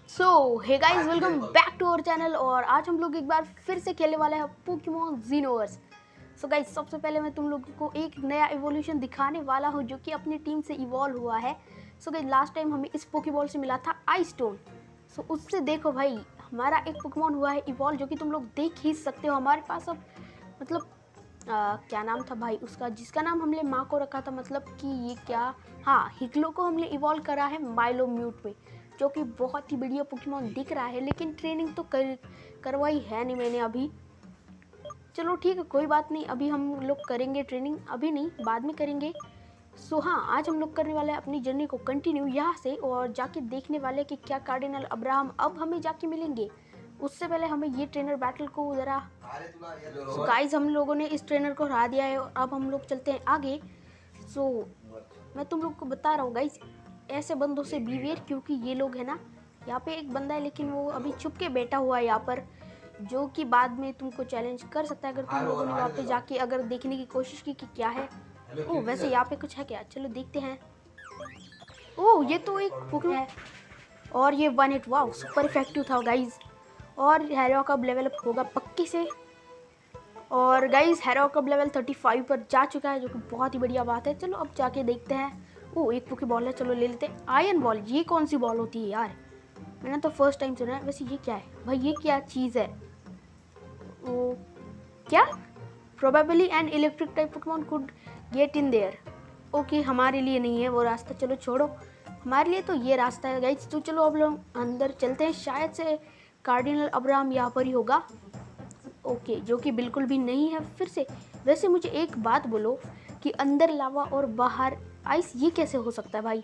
So hey guys, welcome back to our channel. और आज हम लोग एक बार फिर से खेलने वाले हैं पोकेमॉन जीनोवर्स। सो गाइस, सबसे पहले मैं तुम लोगों को एक नया इवोल्यूशन दिखाने वाला हूं जो कि अपनी टीम से इवॉल्व हुआ है। सो गाइस, लास्ट टाइम हमें इस पोकेबॉल से मिला था आइस स्टोन। सो उससे देखो भाई, हमारा एक पोकेमॉन हुआ है इवॉल्व, जो कि तुम लोग देख ही सकते हो। हमारे पास अब मतलब क्या नाम था भाई उसका, जिसका नाम हमने माँ को रखा था, मतलब कि ये क्या, हाँ, हिगलो को हमने इवॉल्व करा है माइलोम्यूट में, जो कि बहुत ही बढ़िया पोकेमॉन दिख रहा है। लेकिन ट्रेनिंग तो करवाई है नहीं मैंने अभी। चलो ठीक है, कोई बात नहीं, अभी हम लोग करेंगे ट्रेनिंग, अभी नहीं, बाद में करेंगे। सो हाँ, आज हम लोग करने वाले हैं अपनी जर्नी को कंटिन्यू यहाँ से, और जाके देखने वाले कि क्या कार्डिनल अब्राहम अब हमें जाके मिलेंगे। उससे पहले हमें ये ट्रेनर बैटल को ज़रा, सो गाइस, हम लोगों ने इस ट्रेनर को हरा दिया है और अब हम लोग चलते हैं आगे। सो मैं तुम लोग को बता रहा हूँ गाइस, ऐसे बंदों से बीवेयर, क्योंकि ये लोग है ना, यहाँ पे एक बंदा है लेकिन वो अभी छुप के बैठा हुआ है यहाँ पर, जो कि बाद में तुमको चैलेंज कर सकता है अगर तुम लोगों ने वहाँ पे जाके अगर देखने की कोशिश की कि क्या है। ओह, वैसे यहाँ पे कुछ है क्या, चलो देखते हैं। ओह, ये तो एक पोकेमॉन है और ये 1 हिट, वाओ, सुपर इफेक्टिव था गाइज। और हैरो का लेवल अप होगा पक्के से। और गाइज, हैरो कब लेवल 35 पर जा चुका है, जो कि बहुत ही बढ़िया बात है। चलो अब जाके देखते हैं। ओह, एक पोके बॉल है, चलो ले लेते हैं। आयरन बॉल, ये कौन सी बॉल होती है यार, मैंने तो फर्स्ट टाइम सुना है। वैसे ये क्या है भाई, ये क्या चीज़ है? ओ क्या, probably an electric type Pokemon could get in their. Okay, हमारे लिए नहीं है वो रास्ता, चलो छोड़ो, हमारे लिए तो ये रास्ता है गाइज। तो चलो अब लोग अंदर चलते हैं, शायद से कार्डिनल अब्राहम यहाँ पर ही होगा। ओके, जो कि बिल्कुल भी नहीं है फिर से। वैसे मुझे एक बात बोलो कि अंदर लावा और बाहर आइस, ये कैसे हो सकता है भाई,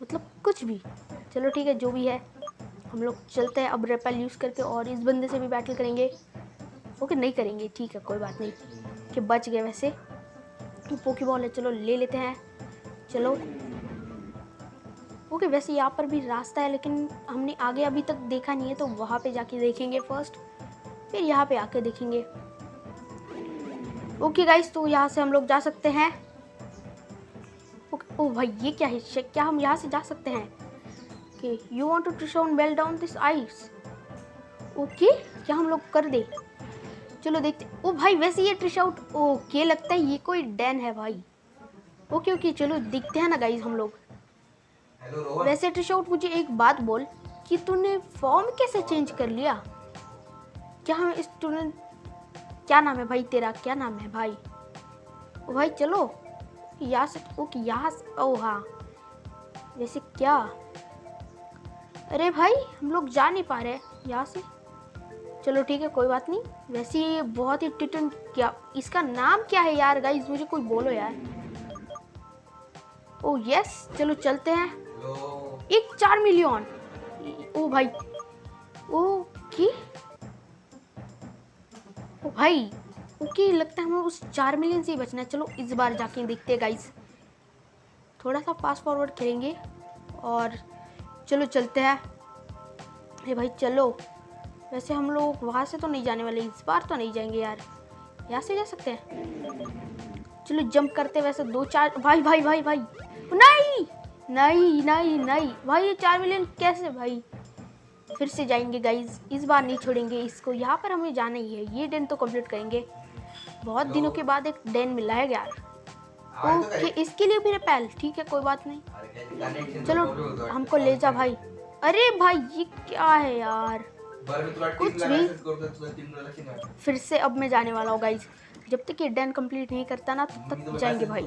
मतलब कुछ भी। चलो ठीक है, जो भी है, हम लोग चलते हैं अब रेपेल यूज़ करके, और इस बंदे से भी बैटल करेंगे। ओके, नहीं करेंगे, ठीक है, कोई बात नहीं, कि बच गए। वैसे तो पोकेबॉल है, चलो ले लेते हैं, चलो। ओके, वैसे यहाँ पर भी रास्ता है, लेकिन हमने आगे अभी तक देखा नहीं है, तो वहाँ पे जाके देखेंगे फर्स्ट, फिर यहाँ पे आके देखेंगे। ओके गाइस, तो यहाँ से हम लोग जा सकते हैं। ओके, ओ भाई, ये क्या है, क्या हम यहाँ से जा सकते हैं? Okay, you want to trash on well down this ice. Okay, क्या हम लोग कर दे, चलो देखते। ओ भाई, वैसे ये ट्रिश आउट, ओके, लगता है ये कोई डैन है भाई। ओके ओके, चलो दिखते हैं ना गाइस हम लोग। वैसे ट्रिश आउट, मुझे एक बात बोल कि तूने फॉर्म कैसे चेंज कर लिया? क्या हम स्टूडेंट, क्या नाम है भाई तेरा, क्या नाम है भाई? ओ भाई चलो यहाँ से, ओके यहाँ से, ओ हाँ, वैसे क्या, अरे भाई हम लोग जा नहीं पा रहे यहाँ से। चलो ठीक है, कोई बात नहीं। वैसे ये बहुत ही टिटन, क्या इसका नाम क्या है यार गाइस, मुझे कोई बोलो यार। ओ यस, चलो चलते हैं। एक 4 मिलियन, ओ भाई, ओके, ओ भाई, ओके, लगता है हमें उस 4 मिलियन से ही बचना है। चलो इस बार जाके देखते हैं गाइस, थोड़ा सा फास्ट फॉरवर्ड करेंगे और चलो चलते हैं। अरे भाई चलो, वैसे हम लोग वहाँ से तो नहीं जाने वाले, इस बार तो नहीं जाएंगे यार, यहाँ से जा सकते हैं। चलो जंप करते, वैसे 2-4, भाई भाई भाई भाई, नहीं नहीं नहीं नहीं भाई, ये 4 मिलियन कैसे भाई? फिर से जाएंगे गाइज, इस बार नहीं छोड़ेंगे इसको, यहाँ पर हमें जाना ही है, ये डेन तो कंप्लीट करेंगे। बहुत दिनों के बाद एक डेन मिला है यार। ओके, इसके लिए भी रेपेल, ठीक है, कोई बात नहीं, चलो हमको ले जा भाई। अरे भाई ये क्या है यार, कुछ भी। फिर से अब मैं जाने वाला हूँ गाइज, जब तक ये डैन कंप्लीट नहीं करता ना तब तक जाएंगे भाई।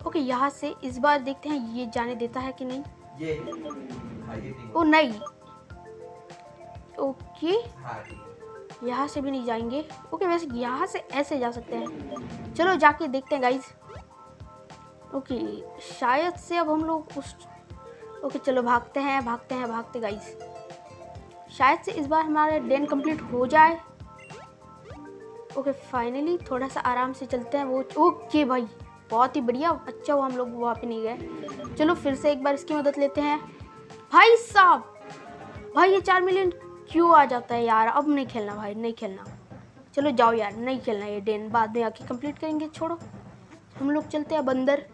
ओके, यहाँ से इस बार देखते हैं ये जाने देता है कि नहीं। ओ नहीं, ओके, यहाँ से भी नहीं जाएंगे। ओके, वैसे यहाँ से ऐसे जा सकते हैं, चलो जाके देखते हैं गाइज। ओके, शायद से अब हम लोग उस, ओके चलो भागते हैं भागते हैं भागते गाइज, शायद से इस बार हमारा डेन कंप्लीट हो जाए। ओके फाइनली, थोड़ा सा आराम से चलते हैं वो। ओके भाई, बहुत ही बढ़िया, अच्छा हुआ हम लोग वहाँ पे नहीं गए। चलो फिर से एक बार इसकी मदद लेते हैं। भाई साहब, भाई ये 4 मिलियन क्यों आ जाता है यार, अब नहीं खेलना भाई, नहीं खेलना, चलो जाओ यार, नहीं खेलना ये डेन, बाद में आके कंप्लीट करेंगे, छोड़ो। हम लोग चलते हैं बंदर।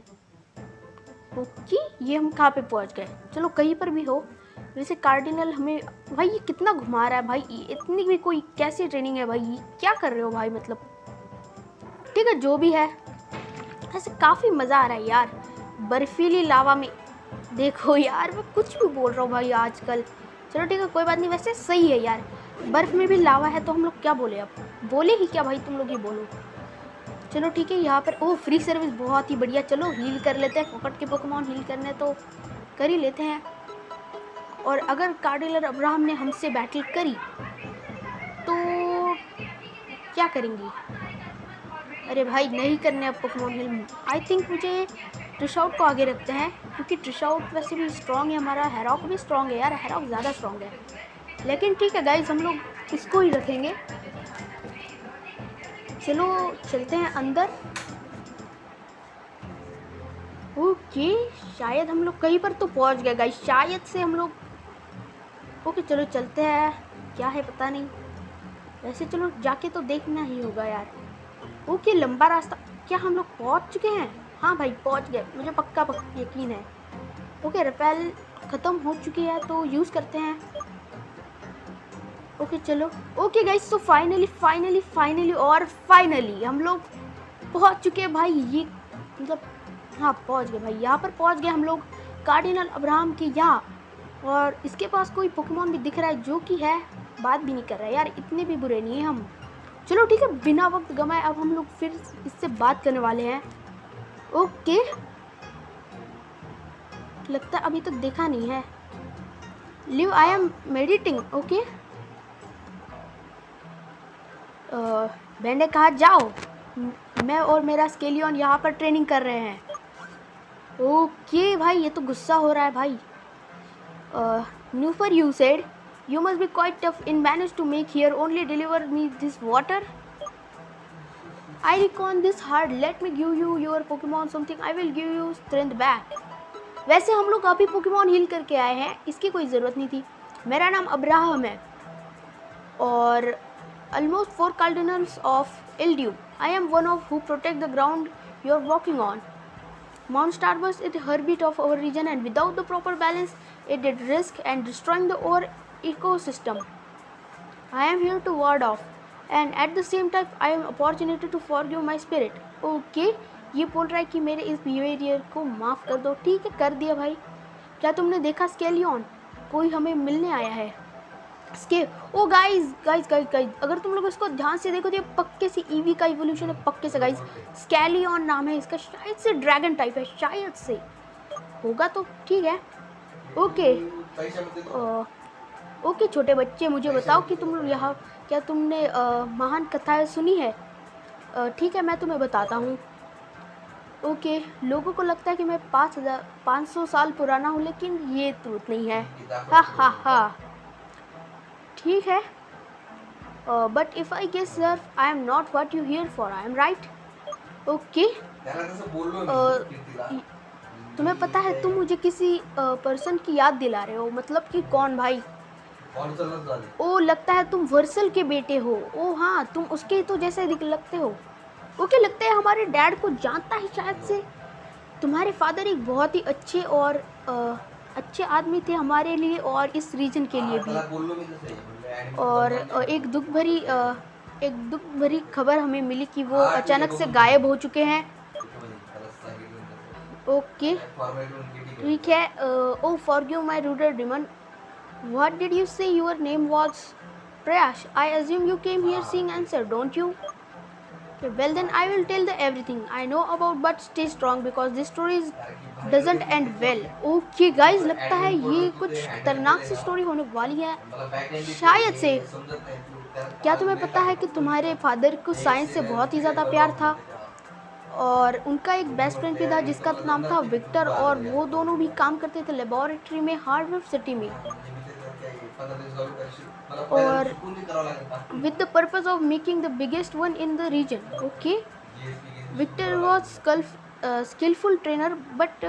ओके, ये हम कहाँ पे पहुँच गए, चलो कहीं पर भी हो, वैसे कार्डिनल हमें भाई ये कितना घुमा रहा है भाई, इतनी भी कोई कैसी ट्रेनिंग है भाई, ये क्या कर रहे हो भाई, मतलब ठीक है जो भी है। ऐसे काफ़ी मज़ा आ रहा है यार बर्फीली लावा में। देखो यार मैं कुछ भी बोल रहा हूँ भाई आजकल। चलो ठीक है कोई बात नहीं, वैसे सही है यार, बर्फ़ में भी लावा है तो हम लोग क्या बोले, अब बोले ही क्या भाई, तुम लोग ही बोलो। चलो ठीक है यहाँ पर ओह फ्री सर्विस बहुत ही बढ़िया। चलो हील कर लेते हैं, फोकट के पोकेमॉन हील करने तो कर ही लेते हैं। और अगर कार्डिनल अब्राहम ने हमसे बैटल करी तो क्या करेंगी। अरे भाई नहीं करने अब पोकेमॉन हील। आई थिंक मुझे ट्रिशाउट को आगे रखते हैं, क्योंकि ट्रिशाउट वैसे भी स्ट्रॉन्ग है, हमारा हैरॉक भी स्ट्रॉन्ग है यार, हैरॉक ज़्यादा स्ट्रॉन्ग है। लेकिन ठीक है गाइज हम लोग इसको ही रखेंगे। चलो चलते हैं अंदर। ओके शायद हम लोग कहीं पर तो पहुंच गए गाइस, शायद से हम लोग। ओके चलो चलते हैं, क्या है पता नहीं, वैसे चलो जाके तो देखना ही होगा यार। ओके लंबा रास्ता, क्या हम लोग पहुंच चुके हैं। हाँ भाई पहुंच गए, मुझे पक्का यकीन है। ओके रेपेल ख़त्म हो चुकी है तो यूज़ करते हैं। ओके चलो ओके गाइस तो फाइनली हम लोग पहुंच चुके हैं भाई। ये मतलब हाँ पहुंच गए भाई, यहाँ पर पहुंच गए हम लोग कार्डिनल अब्राहम के यहाँ। और इसके पास कोई पोकेमॉन भी दिख रहा है जो कि है, बात भी नहीं कर रहा है यार, इतने भी बुरे नहीं हैं हम। चलो ठीक है बिना वक्त गंवाए अब हम लोग फिर इससे बात करने वाले हैं। ओके लगता है अभी तक देखा नहीं है। Live I am meat eating. Okay मैंने कहा जाओ, मैं और मेरा स्केलियन यहाँ पर ट्रेनिंग कर रहे हैं। ओके भाई ये तो गुस्सा हो रहा है भाई। न्यूफर you said you must be quite tough in manage to make here only deliver me this water. I reckon this hard, let me give you your Pokemon something, I will give you strength back. वैसे हम लोग अभी Pokemon heal करके आए हैं, इसकी कोई ज़रूरत नहीं थी। मेरा नाम अब्राहम है और almost 4 cardinals of Eldew. I am one of who protect the ground you are walking on. Mount Starburst is the heartbeat of our region, and without the proper balance, it did risk and destroying the our ecosystem. I am here to ward off, and at the same time, I am opportunity to forgive my spirit. Okay, ये बोल रहा है कि मेरे इस behaviour को माफ़ कर दो। ठीक है कर दिया भाई। क्या तुमने देखा स्केलियन, कोई हमें मिलने आया है। ओ गाइज अगर तुम लोग इसको ध्यान से देखो तो ये पक्के से ईवी का इवोल्यूशन है, पक्के से गाइज। स्केलियन नाम है इसका, शायद से ड्रैगन टाइप है, शायद से होगा तो ठीक है। ओके ओके छोटे बच्चे मुझे बताओ कि तुम यहाँ क्या तुमने महान कथाएं सुनी है। ठीक है मैं तुम्हें बताता हूँ। ओके लोगों को लगता है कि मैं 500 साल पुराना हूँ, लेकिन ये ट्रूथ नहीं है। हा हा हा ठीक है। But if I guess sir I am not what you here for, I am right. Okay तुम्हें पता है तुम मुझे किसी पर्सन की याद दिला रहे हो, मतलब कि कौन भाई। ओ लगता है तुम वर्सल के बेटे हो। ओ हाँ तुम उसके तो जैसे लगते हो। ओके लगता है हमारे डैड को जानता है शायद से। तुम्हारे फादर एक बहुत ही अच्छे और अच्छे आदमी थे हमारे लिए और इस रीजन के लिए भी। और एक दुख भरी खबर हमें मिली कि वो अचानक से गायब हो चुके हैं। ओके ठीक है। Oh forgive my ruder demon, what did you say your name was. Prayas, I assume you came here seeing answer, don't you? Okay, well then I will tell the everything I know about, but stay strong because this story doesn't end well. Okay guys लगता है ये कुछ खतरनाक सी story होने वाली है शायद से। क्या तुम्हें पता है कि तुम्हारे फादर को साइंस से बहुत ही ज़्यादा प्यार था और उनका एक बेस्ट फ्रेंड भी था जिसका नाम था विक्टर, और वो दोनों भी काम करते थे लेबोरेटरी में हार्डवेयर सिटी में, और with the purpose of making the biggest one in the region. Okay, Victor was skillful trainer, but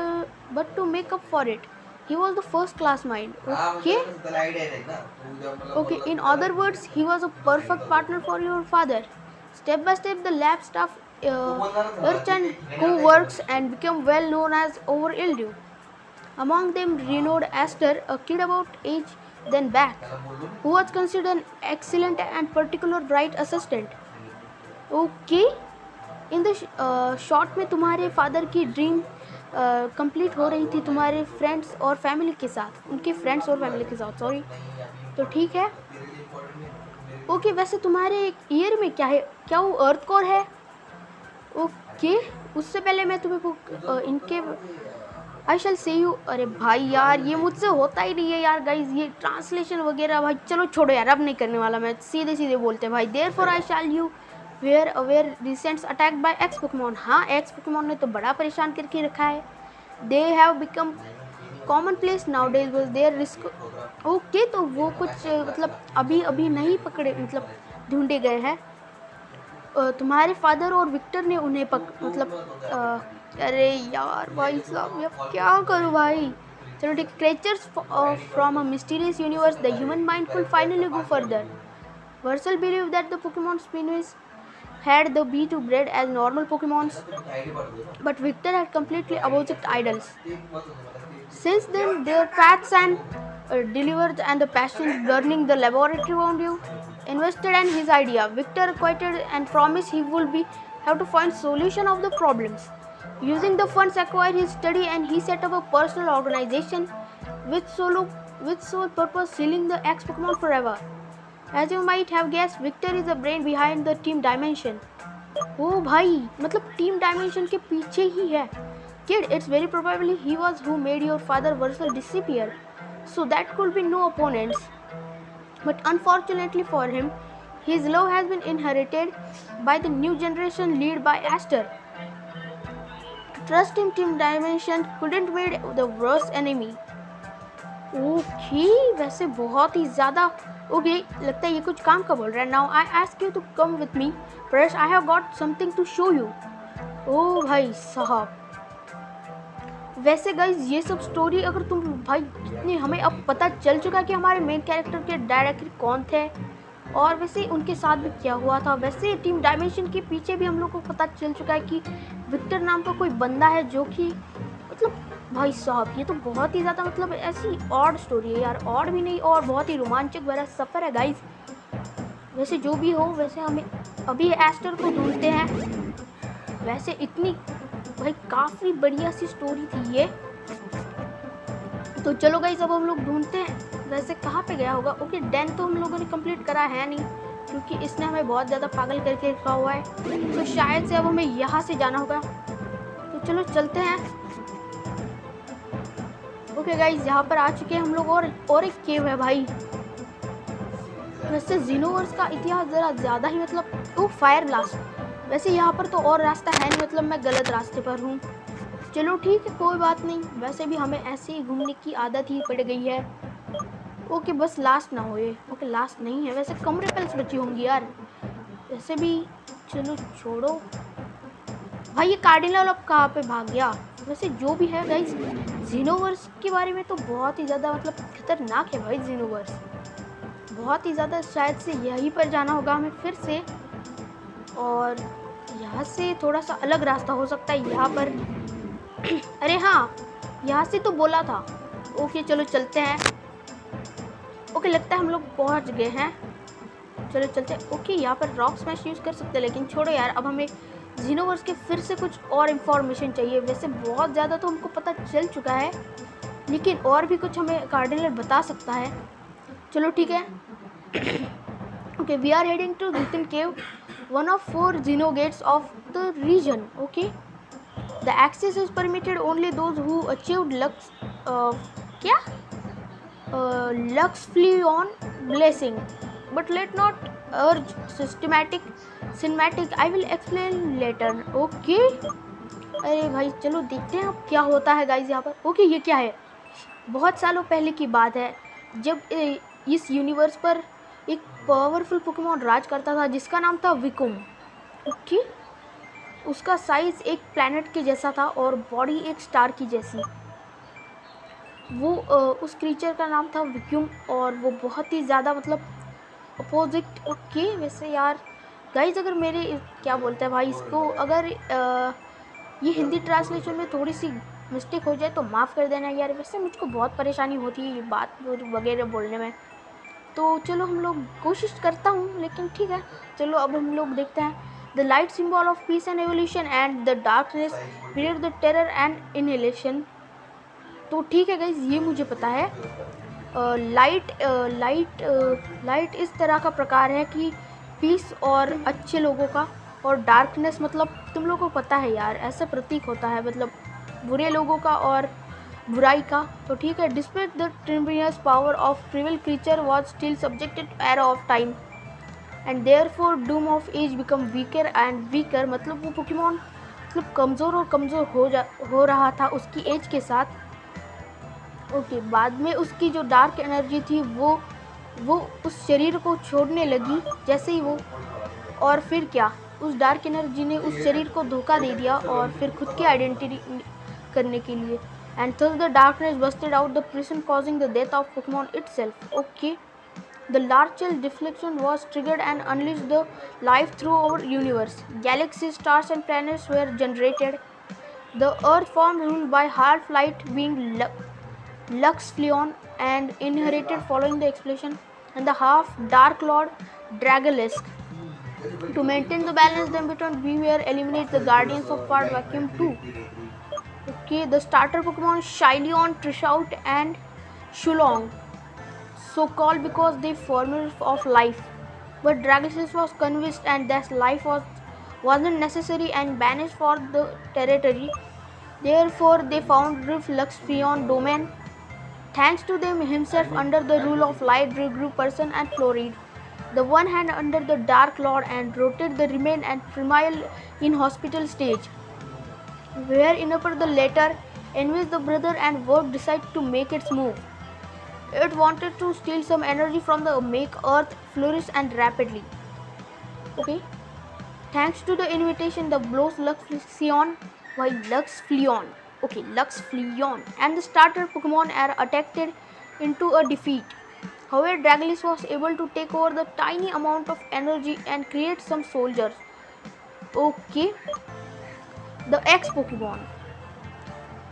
to make up for it, he was the first class mind. Okay, in other words, he was a perfect partner for your father. Step by step, the lab staff nurtured and co-works and became well known as over Eldew. Among them renowned Astor, a kid about age then back, who was considered an excellent and particular bright assistant. Okay, in the short में तुम्हारे father की dream complete हो रही थी तुम्हारे friends और family के साथ, उनके फ्रेंड्स और फैमिली के साथ, सॉरी। तो ठीक है। ओके, वैसे तुम्हारे ईयर में क्या है, क्या वो अर्थ कोर है? ओके, उससे पहले मैं तुम्हें वो इनके आई शैल से यू, अरे भाई यार ये मुझसे होता ही नहीं है यार गाइज, ये ट्रांसलेशन वगैरह। भाई चलो छोड़ो यार, अब नहीं करने वाला मैं, सीधे सीधे बोलते हैं भाई। Therefore I shall you were aware recents attack by X Pokemon. हाँ, एक्स पोकेमॉन ने तो बड़ा परेशान करके रखा है। They have become common place now days was their risk. Okay, तो वो कुछ मतलब अभी अभी नहीं पकड़े, मतलब ढूंढे गए हैं। तुम्हारे फादर और विक्टर ने उन्हें अरे यार भाई साहब, अब क्या करूँ भाई। चलो ठीक, creatures from a mysterious universe the human mind could finally go further. वर्सल believe that the Pokemon species had the B2 bred as normal Pokemons, but Victor had completely opposite idols. Since then, their paths and delivered and the passions burning the laboratory around you. Invested in his idea, Victor quieted and promised he would have to find solution of the problems. Using the funds acquired his study, and he set up a personal organization with sole purpose sealing the X Pokemon forever. As you might have guessed, Victor is the brain behind the Team Dimension. Oh भाई, मतलब Team Dimension के पीछे ही है। Kid, it's very probably he was who made your father Vercel disappear. So that could be no opponents. But unfortunately for him, his love has been inherited by the new generation led by Astor. Trust him, Team Dimension couldn't made the worst enemy. Okay, वैसे बहुत ही ज़्यादा okay, लगता है ये कुछ काम का बोल रहा है। Now I ask you to come with me, परस I have got something to show you. ओ भाई साहब, वैसे गाइज ये सब स्टोरी अगर तुम भाई इतनी, हमें अब पता चल चुका है कि हमारे मेन कैरेक्टर के डायरेक्टर कौन थे और वैसे उनके साथ भी क्या हुआ था। वैसे टीम डायमेंशन के पीछे भी हम लोग को पता चल चुका है कि विक्टर नाम का कोई बंदा है जो कि मतलब भाई साहब ये तो बहुत ही ज़्यादा मतलब ऐसी ऑड स्टोरी है यार, ऑड भी नहीं और बहुत ही रोमांचक भरा सफ़र है गाइज। वैसे जो भी हो, वैसे हमें अभी एस्टर को ढूंढते हैं। वैसे इतनी भाई काफ़ी बढ़िया सी स्टोरी थी ये, तो चलो गाइज अब हम लोग ढूंढते हैं। वैसे कहाँ पे गया होगा? ओके, डैन तो हम लोगों ने कंप्लीट करा है नहीं क्योंकि इसने हमें बहुत ज़्यादा पागल करके रखा हुआ है, तो शायद से अब हमें यहाँ से जाना होगा। तो चलो चलते हैं। ओके गाइज, यहाँ पर आ चुके हैं हम लोग और एक केव है भाई। वैसे जीनोवर्स का इतिहास ज़रा ज़्यादा ही मतलब फायर ब्लास्ट। वैसे यहाँ पर तो और रास्ता है नहीं, मतलब मैं गलत रास्ते पर हूँ। चलो ठीक है, कोई बात नहीं, वैसे भी हमें ऐसे ही घूमने की आदत ही पड़ गई है। ओके, बस लास्ट ना हो ये। ओके, लास्ट नहीं है, वैसे कम रेपल्स बची होंगी यार वैसे भी। चलो छोड़ो भाई, ये कार्डिनल अब कहाँ पे भाग गया? वैसे जो भी है गाइस, जीनोवर्स के बारे में तो बहुत ही ज़्यादा मतलब खतरनाक है भाई जीनोवर्स, बहुत ही ज़्यादा। शायद से यहीं पर जाना होगा हमें फिर से, और यहाँ से थोड़ा सा अलग रास्ता हो सकता है यहाँ पर। अरे हाँ, यहाँ से तो बोला था। ओके चलो चलते हैं। ओके, लगता है हम लोग पहुँच गए हैं। चलो चलते हैं। ओके, यहाँ पर रॉक स्मैश यूज़ कर सकते हैं, लेकिन छोड़ो यार, अब हमें जीनोवर्स के फिर से कुछ और इन्फॉर्मेशन चाहिए। वैसे बहुत ज़्यादा तो हमको पता चल चुका है, लेकिन और भी कुछ हमें कार्डिनल बता सकता है। चलो ठीक है। Okay, we are heading to return cave, one of 4 Zeno gates of the region. Okay, the access is permitted only those who achieved लक्स फ्ली on blessing, but let not urge cinematic, I will explain later. Okay, अरे भाई चलो देखते हैं अब क्या होता है गाइज यहाँ पर। ओके, ये क्या है? बहुत सालों पहले की बात है जब इस यूनिवर्स पर एक पावरफुल पोकेमॉन राज करता था जिसका नाम था विकुम। ओके, उसका साइज एक प्लैनेट के जैसा था और बॉडी एक स्टार की जैसी। वो उस क्रीचर का नाम था विक्यूम और वो बहुत ही ज़्यादा मतलब अपोजिट। ओके, वैसे यार गाइज अगर मेरे क्या बोलते हैं भाई इसको, अगर ये हिंदी ट्रांसलेशन में थोड़ी सी मिस्टेक हो जाए तो माफ़ कर देना यार। वैसे मुझको बहुत परेशानी होती है ये बात वगैरह बोलने में, तो चलो हम लोग कोशिश करता हूँ, लेकिन ठीक है। चलो अब हम लोग देखते हैं। The light symbol of peace and evolution and the darkness period the terror and inhalation. तो ठीक है गाइज, ये मुझे पता है। लाइट इस तरह का प्रकार है कि पीस और अच्छे लोगों का, और डार्कनेस मतलब तुम लोगों को पता है यार, ऐसा प्रतीक होता है मतलब बुरे लोगों का और बुराई का। तो ठीक है। Despite the tremendous power of trivial creature was still subjected to era of time and therefore doom of age become weaker and weaker. मतलब वो पोकेमॉन मतलब कमज़ोर और कमज़ोर हो रहा था उसकी एज के साथ। ओके, बाद में उसकी जो डार्क एनर्जी थी वो उस शरीर को छोड़ने लगी जैसे ही वो, और फिर क्या, उस डार्क एनर्जी ने उस शरीर को धोखा दे दिया और फिर खुद की आइडेंटिटी करने के लिए। And thus the darkness busted out the prison causing the death of Pokemon itself. Okay. The large deflection was triggered and unleashed the life through our universe. Galaxies, stars and planets were generated. The Earth formed ruled by half-light being Luxfleon and inherited following the explosion, and the half-dark Lord Dragalisk. To maintain the balance, the between we were eliminate the Guardians of Part Vacuum 2. Okay, the starter Pokemon Shylon, Trishout and Shulong, so called because they formed of life. But Dragalisk was convinced and that life wasn't necessary and banished for the territory. Therefore, they found Rift Luxfleon domain. Thanks to them himself under the rule of Light regrew Person and Florid. The one hand under the Dark Lord and rotated the remain and Primal in hospital stage, where in upper the latter envies the brother and work decide to make its move. It wanted to steal some energy from the make earth flourish and rapidly. Okay. Thanks to the invitation, the blows Luxfleon and the starter Pokemon are attacked into a defeat. However, Dragalisk was able to take over the tiny amount of energy and create some soldiers. Okay. The X Pokemon.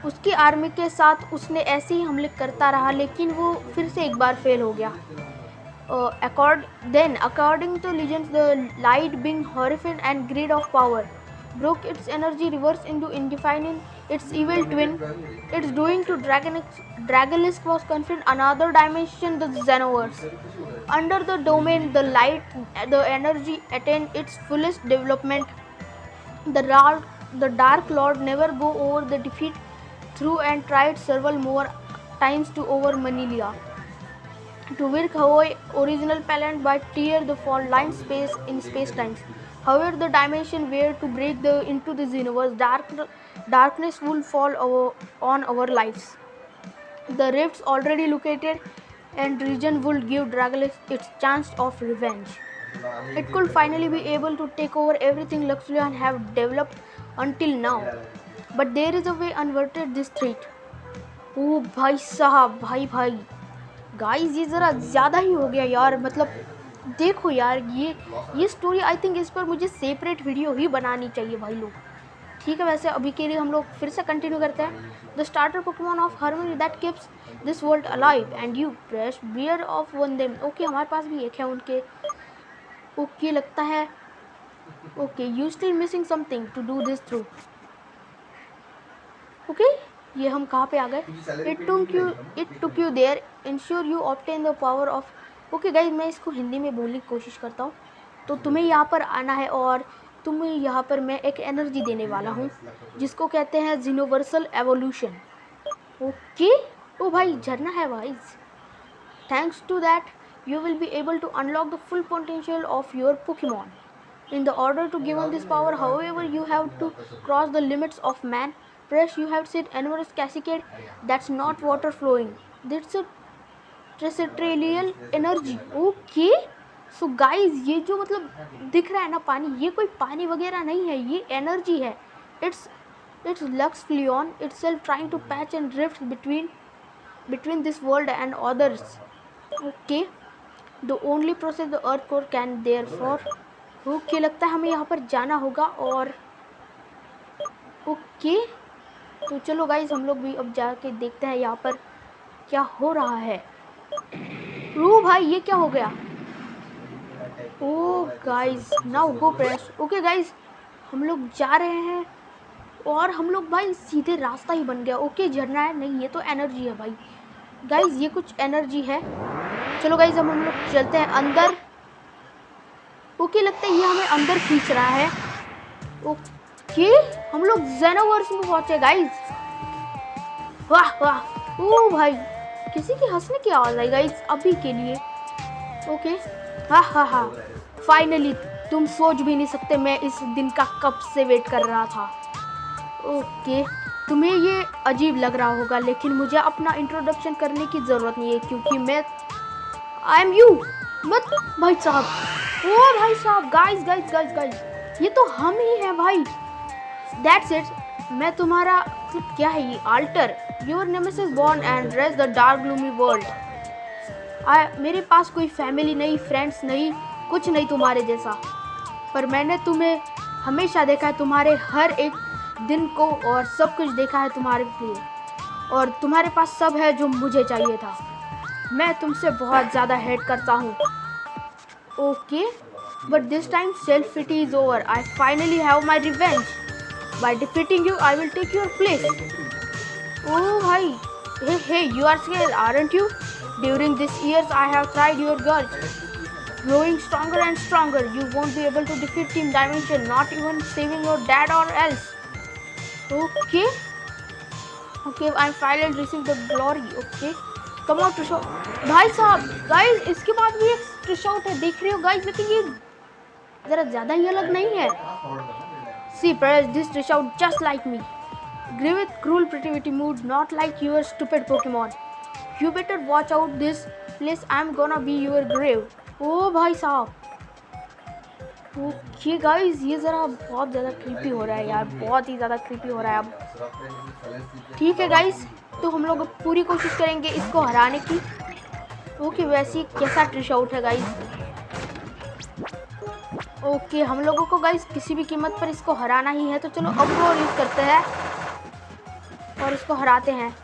उसकी army के साथ उसने ऐसे ही हमले करता रहा, लेकिन वो फिर से एक बार फेल हो गया. According to legends, the light being horrified and greed of power, broke its energy reverse into defining its evil twin. Its doing to Dragalisk was confined another dimension, the Xenoverse. Under the domain, the energy attained its fullest development. The Dark Lord never go over the defeat through and tried several more times to over Manilia to work Hawaii original palette by tear the fault line space in space times. However, the dimension where to break into this universe, darkness will fall on our lives. The rifts already located and region would give Dragalisk its chance of revenge. It could finally be able to take over everything Luxfleon have developed until now. But there is a way unverted this threat. Oh भाई साहब, भाई guys, ये ज़रा ज़्यादा ही हो गया यार. मतलब देखो यार, ये स्टोरी आई थिंक इस पर मुझे सेपरेट वीडियो ही बनानी चाहिए भाई लोग. ठीक है, वैसे अभी के लिए हम लोग फिर से कंटिन्यू करते हैं. The starter Pokemon of harmony that keeps this world alive and you press bear of one them. Okay, हमारे पास भी एक है उनके. ओके, लगता है. Okay, you still missing something to do this through. Okay, ये हम कहाँ पे आ गए. It took you there, insure you obtain the power of. Okay guys, मैं इसको हिंदी में बोलने की कोशिश करता हूँ. तो तुम्हें यहाँ पर आना है और तुम्हें यहाँ पर मैं एक एनर्जी देने वाला हूँ जिसको कहते हैं यूनिवर्सल एवोल्यूशन. ओके, ओ भाई झरना है भाई. Thanks to that you will be able to unlock the full potential of your Pokemon. In the order to given this power, however, you have to cross the limits of man. First, you have set enormous cascade that's not water flowing. That's a terrestrial energy. Okay. So guys, ये जो मतलब दिख रहा है ना पानी, ये कोई पानी वगैरह नहीं है, ये एनर्जी है. It's Luxfleon itself trying to patch and drift between this world and others. Okay. The only process the earth core can therefore. Okay, लगता है हमें यहाँ पर जाना होगा. और ओके, तो चलो गाइज हम लोग भी अब जाके देखते हैं यहाँ पर क्या हो रहा है। रू भाई ये क्या हो गया? Oh guys now go press. Okay guys हम लोग जा रहे हैं और हम लोग भाई सीधे रास्ता ही बन गया। ओके झरना है, नहीं ये तो एनर्जी है भाई। गाइज ये कुछ एनर्जी है। चलो गाइज अब हम लोग चलते हैं अंदर। ओके लगता है ये हमें अंदर खींच रहा है। ओके हम लोग जेनोवर्स में पहुंचे गाइज। वाह वाह। ओ भाई किसी की हंसने की आवाज आई गाइज अभी के लिए। ओके हाँ हाँ हाँ फाइनली। तुम सोच भी नहीं सकते मैं इस दिन का कब से वेट कर रहा था। ओके तुम्हें ये अजीब लग रहा होगा लेकिन मुझे अपना इंट्रोडक्शन करने की ज़रूरत नहीं है क्योंकि मैं आई एम यू। मत भाई साहब। ओ भाई साहब गाइस गाइस गाइस गाइस ये तो हम ही हैं भाई। That's it. मैं तुम्हारा क्या है ये alter. Your nemesis born and rest the dark gloomy world. मेरे पास कोई फैमिली नहीं, फ्रेंड्स नहीं, कुछ नहीं तुम्हारे जैसा, पर मैंने तुम्हें हमेशा देखा है, तुम्हारे हर एक दिन को और सब कुछ देखा है तुम्हारे लिए, और तुम्हारे पास सब है जो मुझे चाहिए था। मैं तुमसे बहुत ज़्यादा हेट करता हूँ। Okay but this time self pity is over. I finally have my revenge by defeating you. I will take your place. Oh भाई hey you are scared aren't you? During these years I have tried your guts, growing stronger and stronger. You won't be able to defeat Team Dimension, not even saving your dad or else. Okay okay I'm finally receiving the glory. Okay come on Trish out. भाई साहब guys इसके बाद भी एक Trish out है देख रहे हो गाइस, लेकिन ये जरा ज़्यादा ही अलग नहीं है। See press this Trish out just like me. Grey with cruel pretty mood, not like your stupid Pokemon. You better watch out this place. I'm gonna be your grave. ओ भाई साहब। ओके गाइस ये ज़रा बहुत ज़्यादा creepy हो रहा है यार, बहुत ही ज़्यादा क्रीपी हो रहा है अब। ठीक है गाइस तो हम लोग पूरी कोशिश करेंगे इसको हराने की। ओके वैसे कैसा ट्रिश आउट है गाइस। ओके हम लोगों को गाइस किसी भी कीमत पर इसको हराना ही है, तो चलो अब वो यूज़ करते हैं और इसको हराते हैं।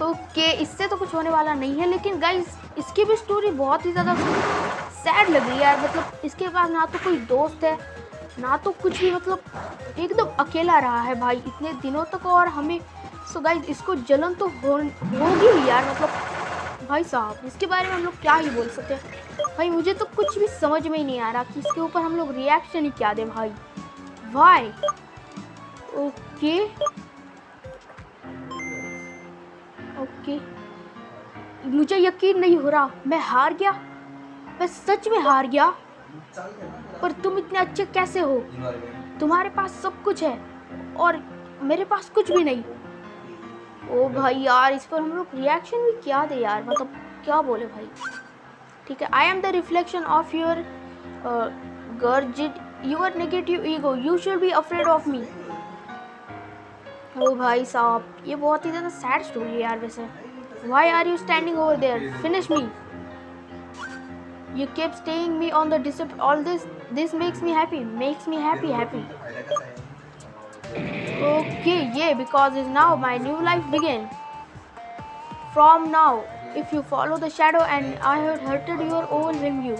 ओके इससे तो कुछ होने वाला नहीं है, लेकिन गाइस इसकी भी स्टोरी बहुत ही ज़्यादा सैड लग रही है यार। मतलब इसके पास ना तो कोई दोस्त है ना तो कुछ भी, मतलब एकदम अकेला रहा है भाई इतने दिनों तक, और हमें सो गाइस इसको जलन तो होगी ही यार। मतलब भाई साहब इसके बारे में हम लोग क्या ही बोल सकते हैं भाई। मुझे तो कुछ भी समझ में ही नहीं आ रहा कि इसके ऊपर हम लोग रिएक्शन ही क्या दें भाई। वाई ओके ओके मुझे यकीन नहीं हो रहा, मैं हार गया, मैं सच में हार गया। पर तुम इतने अच्छे कैसे हो? तुम्हारे पास सब कुछ है और मेरे पास कुछ भी नहीं। ओ भाई यार इस पर हम लोग रिएक्शन भी क्या दे यार, मतलब क्या बोले भाई। ठीक है I am the reflection of your guarded your negative ego, you should be afraid of me. ओ भाई साहब ये बहुत ही ज़्यादा सैड स्टोरी है यार वैसे। Why are you standing over there, finish me. You keep staying me on the discipline. All this makes me happy. Makes me happy. Okay, yeah, because it's now my new life begin. From now, if you follow the shadow and I have hurted your overwhelm you,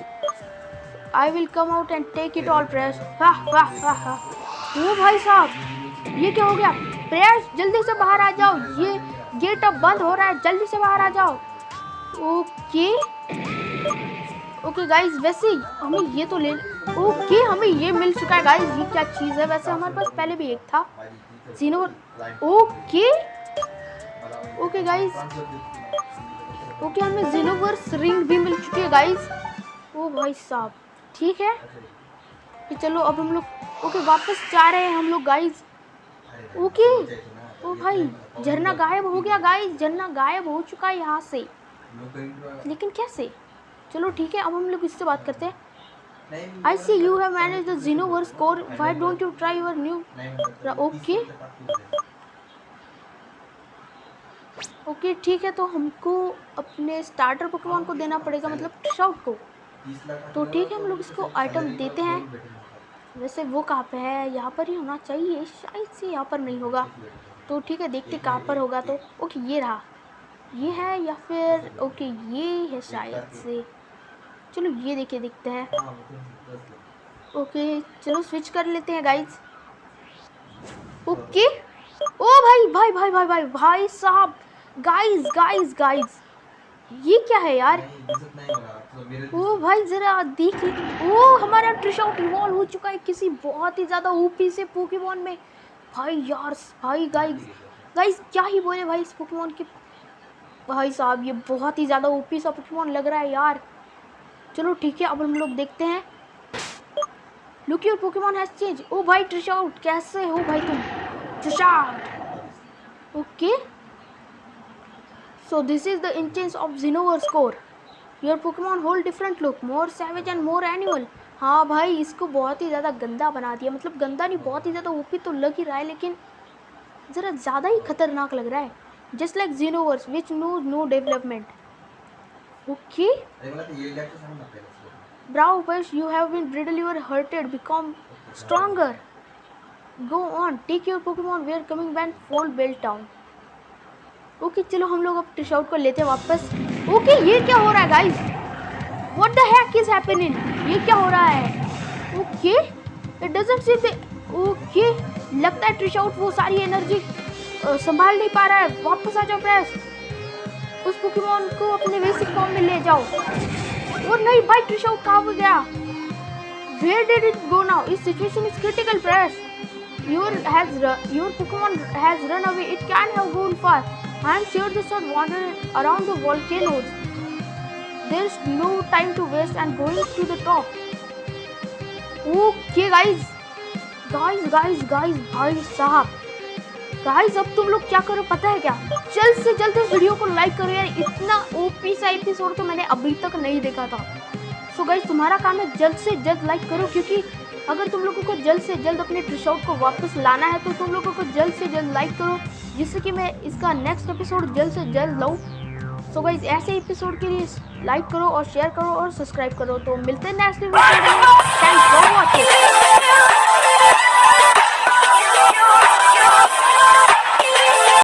I will come out and take it all, Press. Ha ha ha ha. ओ भाई साहब ये क्या हो गया? Press जल्दी से बाहर आ जाओ, ये गेट अब बंद हो रहा है, जल्दी से बाहर आ जाओ। ओके ओके गाइज वैसे हमें ये तो ले ओके हमें ये मिल चुका है गाइज। ये क्या चीज़ है? वैसे हमारे पास पहले भी एक था जीनो। ओके ओके गाइज ओके हमें जीनोवर्स रिंग भी मिल चुकी है गाइज। ओ भाई साहब ठीक है कि चलो अब हम लोग ओके वापस जा रहे हैं हम लोग गाइज। ओके ओ भाई झरना गायब हो गया गाइज, झरना गायब हो चुका है यहाँ से, लेकिन कैसे? चलो ठीक है अब हम लोग इससे बात करते हैं। I see you have manage the Xenoverse core, why don't you try your new. Okay okay ठीक है तो हमको अपने स्टार्टर पोकेमॉन को देना पड़ेगा, मतलब शाउट को। तो ठीक है हम लोग इसको आइटम देते हैं। वैसे वो कहाँ पे है? यहाँ पर ही होना चाहिए, शायद से यहाँ पर नहीं होगा। तो ठीक है, देखते कहाँ पर होगा। तो ओके, ये रहा, ये है या फिर ओके ये है शायद से। चलो ये देखते हैं। ओके चलो स्विच कर लेते हैं गाइज। ओके, ओ भाई भाई भाई भाई भाई भाई साहब, गाइज गाइज गाइज, ये क्या है यार? ओ भाई जरा देख, ओ हमारा ट्रिशाउट इवॉल्व हो चुका है किसी बहुत ही ज्यादा ओपी से पोकेमॉन में। भाई यार भाई गाइज गाइज क्या ही बोले भाई इस पोकेमॉन के। भाई साहब ये बहुत ही ज़्यादा ओपी सा पोकेमॉन लग रहा है यार। चलो ठीक है, अब हम लोग देखते हैं। Look your Pokemon has change. ओ भाई ट्रिशाउट कैसे हो भाई तुम? Trishout okay, so this is the intense of Xenoverse core. Your Pokemon hold different look, more savage and more animal. हाँ भाई इसको बहुत ही ज़्यादा गंदा बना दिया, मतलब गंदा नहीं, बहुत ही ज़्यादा ओपी तो लग ही रहा है, लेकिन ज़रा ज़्यादा ही खतरनाक लग रहा है। Just like Xenoverse, which knows no development. Okay. Bravo, Pesh, you have been brittle, you are hurted, become stronger. Go on, take your Pokemon, we are coming back full Bell Town. Okay, चलो हम लोग अब ट्रिशाउट को लेते हैं वापस। Okay, ये क्या हो रहा है guys? What the heck is happening? ये क्या हो रहा है? Okay, it doesn't seem that. Okay, लगता है ट्रिशाउट वो सारी एनर्जी संभाल नहीं पा रहा है। वापस आ जाओ प्रेस, उस पोकेमॉन को अपने बेसिक फॉर्म में ले जाओ। और नहीं भाई ट्रिशाउट कहाँ हो गया? Where did it go now? This situation is critical, Press. Your Pokemon has run away. It can't have gone far. I am sure this was wandering around the volcanoes. There's no time to waste and going to the top. Okay, guys, भाई साहब, guys अब तुम लोग क्या करो पता है क्या? जल्द से जल्द इस वीडियो को लाइक करो यार, इतना ओपी सा एपिसोड तो मैंने अभी तक नहीं देखा था। सो गाइस तुम्हारा काम है जल्द से जल्द लाइक करो, क्योंकि अगर तुम लोगों को जल्द से जल्द अपने ट्रिशाउट को वापस लाना है तो तुम लोगों को जल्द से जल्द लाइक करो, जिससे कि मैं इसका नेक्स्ट एपिसोड जल्द से जल्द लाऊं। सो गाइस ऐसे एपिसोड के लिए लाइक करो और शेयर करो और सब्सक्राइब करो। तो मिलते हैं नेक्स्ट वीडियो में।